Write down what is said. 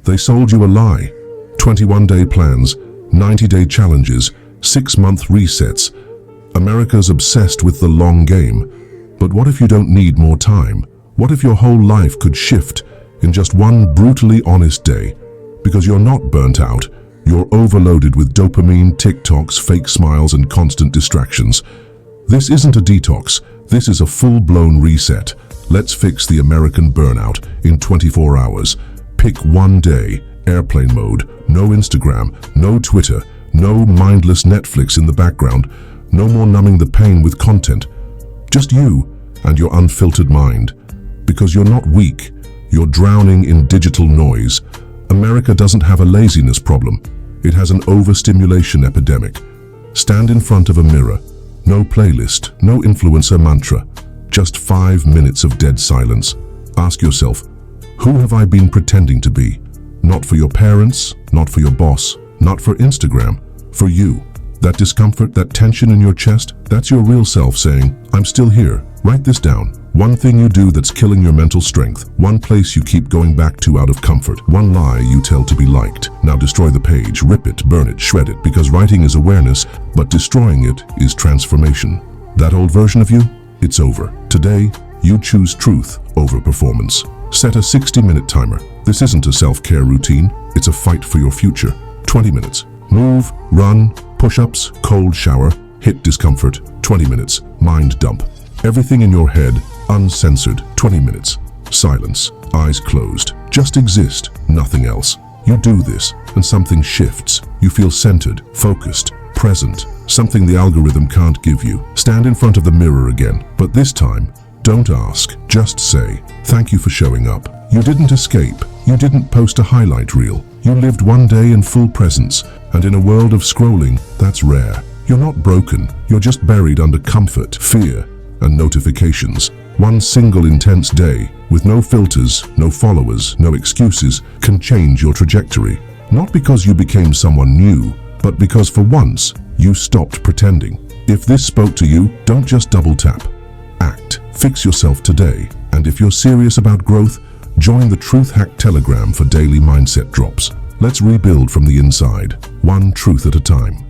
They sold you a lie. 21-day plans, 90-day challenges, 6-month resets. America's obsessed with the long game. But what if you don't need more time? What if your whole life could shift in just one brutally honest day? Because you're not burnt out, you're overloaded with dopamine, TikToks, fake smiles, and constant distractions. This isn't a detox, this is a full-blown reset. Let's fix the American burnout in 24 hours. Pick one day, airplane mode, no Instagram, no Twitter, no mindless Netflix in the background, no more numbing the pain with content. Just you and your unfiltered mind. Because you're not weak, you're drowning in digital noise. America doesn't have a laziness problem. It has an overstimulation epidemic. Stand in front of a mirror. No playlist, no influencer mantra. Just 5 minutes of dead silence. Ask yourself, who have I been pretending to be? Not for your parents, not for your boss, not for Instagram, for you. That discomfort, that tension in your chest, that's your real self saying, I'm still here. Write this down. One thing you do that's killing your mental strength. One place you keep going back to out of comfort. One lie you tell to be liked. Now destroy the page, rip it, burn it, shred it, because writing is awareness, but destroying it is transformation. That old version of you, it's over. Today, you choose truth over performance. Set a 60-minute timer. This isn't a self-care routine, it's a fight for your future. 20 minutes. Move, run, push-ups, cold shower, hit discomfort. 20 minutes. Mind dump. Everything in your head, uncensored. 20 minutes. Silence. Eyes closed. Just exist, nothing else. You do this, and something shifts. You feel centered, focused, present. Something the algorithm can't give you. Stand in front of the mirror again, but this time, don't ask. Just say, thank you for showing up. You didn't escape. You didn't post a highlight reel. You lived one day in full presence, and in a world of scrolling, that's rare. You're not broken. You're just buried under comfort, fear, and notifications. One single intense day, with no filters, no followers, no excuses, can change your trajectory. Not because you became someone new, but because for once, you stopped pretending. If this spoke to you, don't just double tap. Act. Fix yourself today. And if you're serious about growth, join the Truth Hack Telegram for daily mindset drops. Let's rebuild from the inside, one truth at a time.